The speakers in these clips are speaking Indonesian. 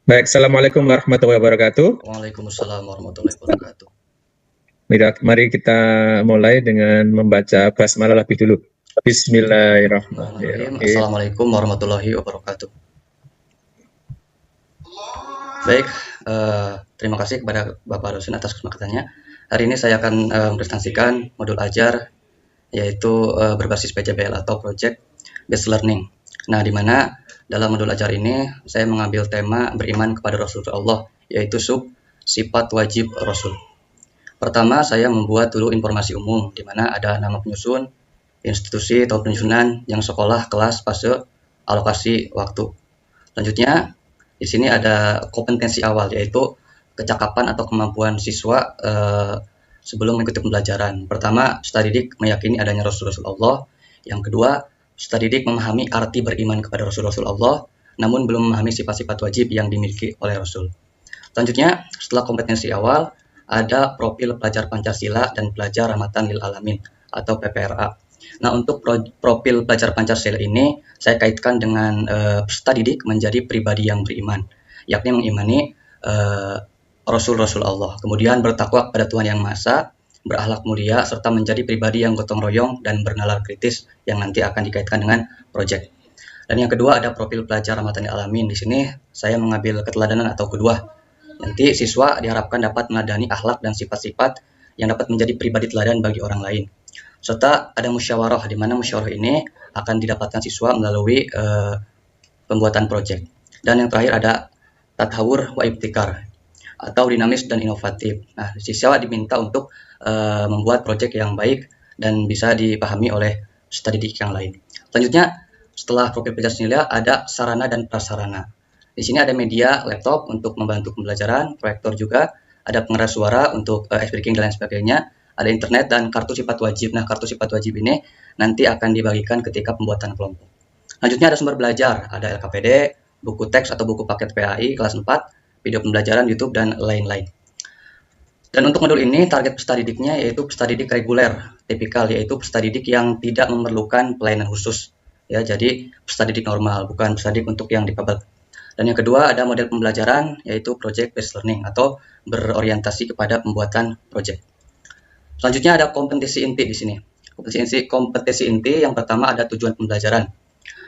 Baik, assalamualaikum warahmatullahi wabarakatuh. Waalaikumsalam warahmatullahi wabarakatuh. Mari kita mulai dengan membaca basmalah lebih dulu. Bismillahirrahmanirrahim. Assalamualaikum warahmatullahi wabarakatuh. Baik, terima kasih kepada Bapak dosen atas kesempatannya. Hari ini saya akan mempresentasikan modul ajar yaitu berbasis PJBL atau Project Based Learning. Nah, di mana dalam modul ajar ini saya mengambil tema beriman kepada Rasulullah, yaitu sifat wajib Rasul. Pertama, saya membuat dulu informasi umum, di mana ada nama penyusun, institusi atau penyusunan, yang sekolah, kelas, fase, alokasi, waktu. Selanjutnya, di sini ada kompetensi awal, yaitu kecakapan atau kemampuan siswa sebelum mengikuti pembelajaran. Pertama, peserta didik meyakini adanya Rasulullah. Yang kedua, peserta didik memahami arti beriman kepada Rasulullah, namun belum memahami sifat-sifat wajib yang dimiliki oleh Rasul. Selanjutnya, setelah kompetensi awal, ada profil pelajar Pancasila dan pelajar Rahmatan lil Alamin atau PPRA. Nah, untuk profil pelajar Pancasila ini saya kaitkan dengan peserta didik menjadi pribadi yang beriman, yakni mengimani Rasul-Rasul Allah, kemudian bertakwa kepada Tuhan Yang Maha Esa, berakhlak mulia, serta menjadi pribadi yang gotong royong dan bernalar kritis yang nanti akan dikaitkan dengan proyek. Dan yang kedua ada profil pelajar Rahmatan lil Alamin. Di sini saya mengambil keteladanan atau kedua. Nanti siswa diharapkan dapat meneladani akhlak dan sifat-sifat yang dapat menjadi pribadi teladan bagi orang lain. Serta ada musyawarah, di mana musyawarah ini akan didapatkan siswa melalui pembuatan proyek. Dan yang terakhir ada tathawur wa ibtikar atau dinamis dan inovatif. Nah, siswa diminta untuk membuat proyek yang baik dan bisa dipahami oleh peserta didik yang lain. Selanjutnya, setelah profil pelajar nilai ada sarana dan prasarana. Di sini ada media laptop untuk membantu pembelajaran, proyektor juga, ada pengeras suara untuk speaking dan lain sebagainya, ada internet dan kartu sifat wajib. Nah, kartu sifat wajib ini nanti akan dibagikan ketika pembuatan kelompok. Selanjutnya ada sumber belajar, ada LKPD, buku teks atau buku paket PAI kelas 4, video pembelajaran YouTube, dan lain-lain. Dan untuk modul ini target peserta didiknya yaitu peserta didik reguler, tipikal, yaitu peserta didik yang tidak memerlukan pelayanan khusus. Ya, jadi peserta didik normal, bukan peserta didik untuk yang difabel. Dan yang kedua ada model pembelajaran yaitu project based learning atau berorientasi kepada pembuatan project. Selanjutnya ada kompetensi inti di sini. Kompetensi inti yang pertama ada tujuan pembelajaran.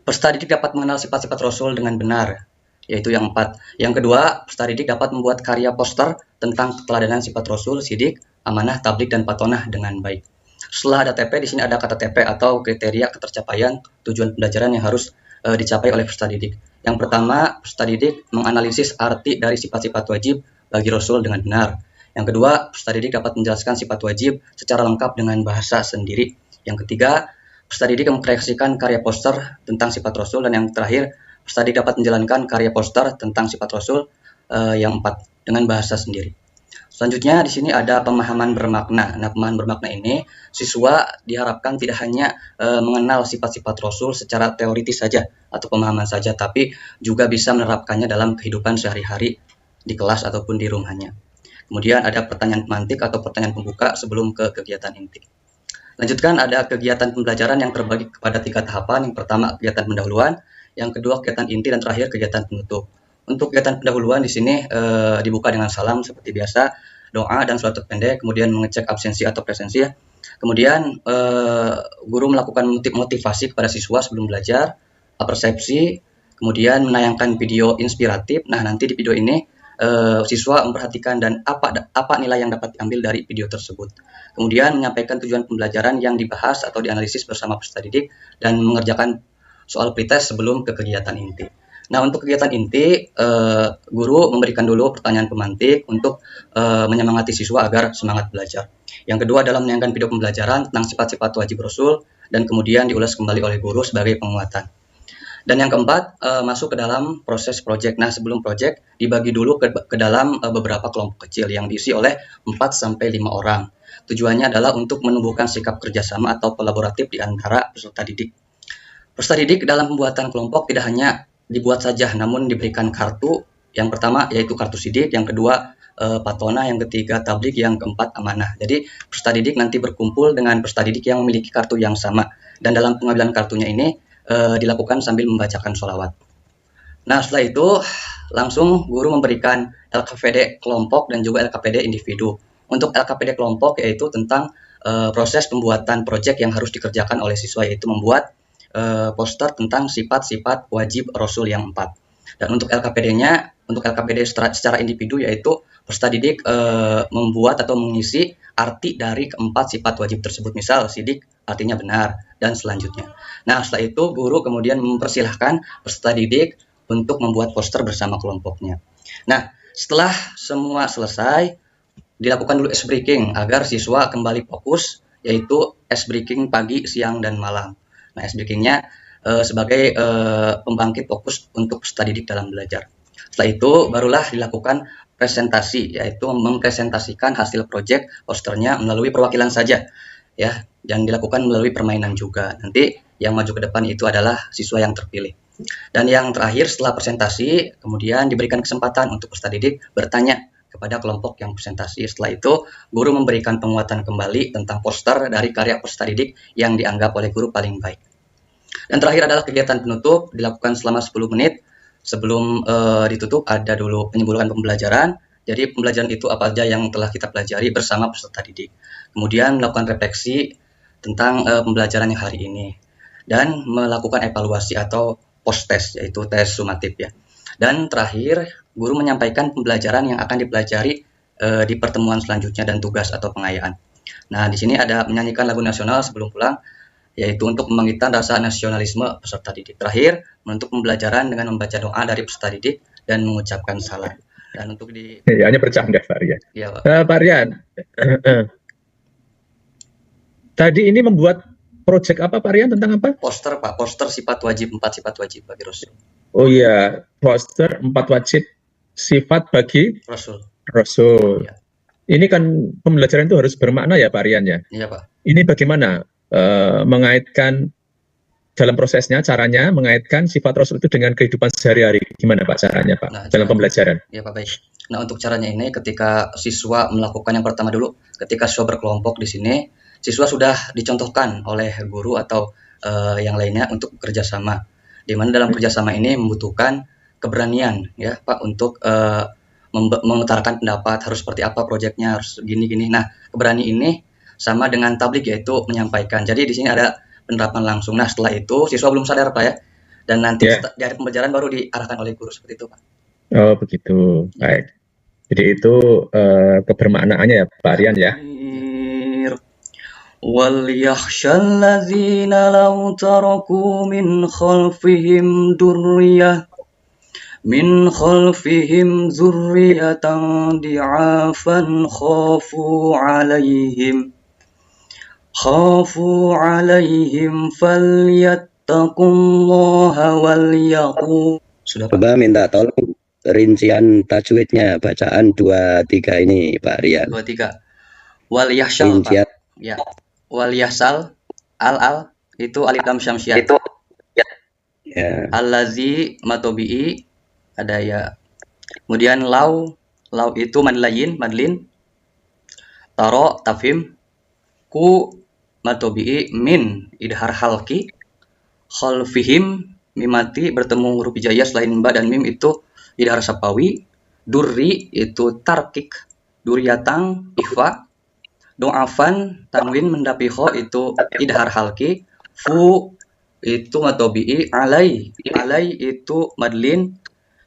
Peserta didik dapat mengenal sifat-sifat Rasul dengan benar, yaitu yang 4. Yang kedua, peserta didik dapat membuat karya poster tentang keteladanan sifat Rasul, sidik, amanah, tablik, dan patonah dengan baik. Setelah ada TP, di sini ada kata TP atau kriteria ketercapaian tujuan pembelajaran yang harus dicapai oleh peserta didik. Yang pertama, peserta didik menganalisis arti dari sifat-sifat wajib bagi Rasul dengan benar. Yang kedua, peserta didik dapat menjelaskan sifat wajib secara lengkap dengan bahasa sendiri. Yang ketiga, peserta didik mengkreasikan karya poster tentang sifat Rasul. Dan yang terakhir, peserta didik dapat menjalankan karya poster tentang sifat Rasul yang 4 dengan bahasa sendiri. Selanjutnya di sini ada pemahaman bermakna. Nah, pemahaman bermakna ini siswa diharapkan tidak hanya mengenal sifat-sifat Rasul secara teoritis saja atau pemahaman saja, tapi juga bisa menerapkannya dalam kehidupan sehari-hari di kelas ataupun di rumahnya. Kemudian ada pertanyaan pemantik atau pertanyaan pembuka sebelum ke kegiatan inti. Lanjutkan ada kegiatan pembelajaran yang terbagi kepada 3 tahapan. Yang pertama kegiatan pendahuluan, yang kedua kegiatan inti, dan terakhir kegiatan penutup. Untuk kegiatan pendahuluan di sini dibuka dengan salam seperti biasa, doa dan salat pendek, kemudian mengecek absensi atau presensi. Kemudian guru melakukan motivasi kepada siswa sebelum belajar, persepsi, kemudian menayangkan video inspiratif. Nah, nanti di video ini siswa memperhatikan dan apa nilai yang dapat diambil dari video tersebut. Kemudian menyampaikan tujuan pembelajaran yang dibahas atau dianalisis bersama peserta didik dan mengerjakan soal pretest sebelum ke kegiatan inti. Nah, untuk kegiatan inti, guru memberikan dulu pertanyaan pemantik untuk menyemangati siswa agar semangat belajar. Yang kedua adalah menayangkan video pembelajaran tentang sifat-sifat wajib Rasul dan kemudian diulas kembali oleh guru sebagai penguatan. Dan yang keempat, masuk ke dalam proses proyek. Nah, sebelum proyek dibagi dulu ke dalam beberapa kelompok kecil yang diisi oleh 4-5 orang. Tujuannya adalah untuk menumbuhkan sikap kerjasama atau kolaboratif di antara peserta didik. Peserta didik dalam pembuatan kelompok tidak hanya dibuat saja, namun diberikan kartu. Yang pertama yaitu kartu sidik, yang kedua patona, yang ketiga tablik, yang keempat amanah. Jadi peserta didik nanti berkumpul dengan peserta didik yang memiliki kartu yang sama, dan dalam pengambilan kartunya ini dilakukan sambil membacakan sholawat. Nah, setelah itu langsung guru memberikan LKPD kelompok dan juga LKPD individu. Untuk LKPD kelompok yaitu tentang proses pembuatan proyek yang harus dikerjakan oleh siswa, yaitu membuat poster tentang sifat-sifat wajib Rasul yang 4. Dan untuk LKPD-nya, untuk LKPD secara individu yaitu peserta didik membuat atau mengisi arti dari keempat sifat wajib tersebut. Misal, sidik artinya benar, dan selanjutnya. Nah, setelah itu guru kemudian mempersilahkan peserta didik untuk membuat poster bersama kelompoknya. Nah, setelah semua selesai, dilakukan dulu ice breaking agar siswa kembali fokus, yaitu ice breaking pagi, siang, dan malam. Nah, ice breakingnya sebagai pembangkit fokus untuk peserta didik dalam belajar. Setelah itu, barulah dilakukan presentasi, yaitu mempresentasikan hasil proyek posternya melalui perwakilan saja, ya, dan dilakukan melalui permainan juga. Nanti yang maju ke depan itu adalah siswa yang terpilih. Dan yang terakhir setelah presentasi, kemudian diberikan kesempatan untuk peserta didik bertanya kepada kelompok yang presentasi. Setelah itu, guru memberikan penguatan kembali tentang poster dari karya peserta didik yang dianggap oleh guru paling baik. Dan terakhir adalah kegiatan penutup, dilakukan selama 10 menit. Sebelum ditutup, ada dulu penyempurnaan pembelajaran. Jadi pembelajaran itu apa saja yang telah kita pelajari bersama peserta didik. Kemudian melakukan refleksi tentang pembelajaran yang hari ini. Dan melakukan evaluasi atau post-test, yaitu tes sumatif ya. Dan terakhir, guru menyampaikan pembelajaran yang akan dipelajari di pertemuan selanjutnya dan tugas atau pengayaan. Nah, di sini ada menyanyikan lagu nasional sebelum pulang, yaitu untuk membangkitkan rasa nasionalisme peserta didik. Terakhir, menutup pembelajaran dengan membaca doa dari peserta didik dan mengucapkan salam. Dan untuk di... Ya, hanya bercanda, Pak Rian. Ya, Pak. Pak Rian, tadi ini membuat proyek apa, Pak Rian? Tentang apa? Poster, Pak. Poster sifat wajib, 4 sifat wajib bagi Rasul. Oh iya, poster 4 wajib sifat bagi Rasul. Ya. Ini kan pembelajaran itu harus bermakna ya, Pak Rian ya? Iya, Pak. Ini bagaimana mengaitkan dalam prosesnya, caranya mengaitkan sifat Rasul itu dengan kehidupan sehari-hari? Gimana Pak caranya, Pak, Nah, dalam pembelajaran? Ya, Pak, baik. Nah, untuk caranya ini ketika siswa melakukan yang pertama dulu, ketika siswa berkelompok di sini, siswa sudah dicontohkan oleh guru atau yang lainnya untuk kerjasama. Di mana dalam kerjasama ini membutuhkan keberanian, ya Pak, untuk mengutarakan pendapat, harus seperti apa proyeknya, harus gini-gini. Nah, keberanian ini sama dengan tablik, yaitu menyampaikan. Jadi di sini ada penerapan langsung. Nah, setelah itu siswa belum sadar, Pak, ya. Dan nanti di akhir pembelajaran baru diarahkan oleh guru, seperti itu, Pak. Oh, begitu. Baik. Jadi itu kebermaknaannya ya, Pak Rian ya. وَلْيَخْشَى الَّذِينَ لَوْ تَرَكُوا مِنْ خَلْفِهِمْ ذُرِّيَّةً ضِعَافًا خَافُوا عَلَيْهِمْ فَلْيَتَّقُوا اللَّهَ وَلْيَقُولُوا. Sudah, Pak? Coba minta tolong rincian tajwidnya, bacaan 2-3 ini, Pak Rian. 2-3. Wal yahsyal, Pak. Ya. Wal yahsal, al itu alif lam syamsiah. Itu ya. Allazi matobi'i ada ya. Kemudian lau itu madlin. Taro tafhim. Ku matobi'i min idhar halki. Khalfihim mimati bertemu huruf hijaiyah selain ba dan mim itu idhar sapawi. Durri itu tarkik. Duryatang ikhfa. Do'afan tanwin mendapi kho itu idhar halki. Fu itu matobi'i. Alai itu madlin.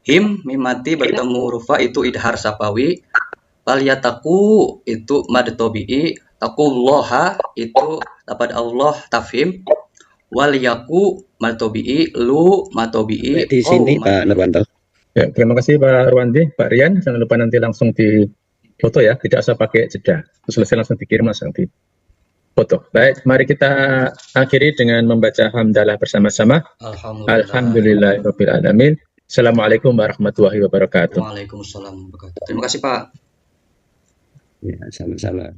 Him mimati bertemu hurufa itu idhar sapawi. Paliyataku itu mad tobi'i. Taqullaha itu dapat Allah tafhim. Waliyaku matobi'i. Lu matobi'i. Di sini Pak Nurwanto. Ya, terima kasih Pak Rwandi, Pak Rian. Jangan lupa nanti langsung di foto ya, tidak usah pakai jeda. Terus selesai langsung dikirim, langsung di foto. Baik, mari kita akhiri dengan membaca hamdalah bersama-sama. Alhamdulillahirabbil alamin. Assalamualaikum warahmatullahi wabarakatuh. Waalaikumsalam warahmatullahi wabarakatuh. Terima kasih, Pak. Ya, sama-sama.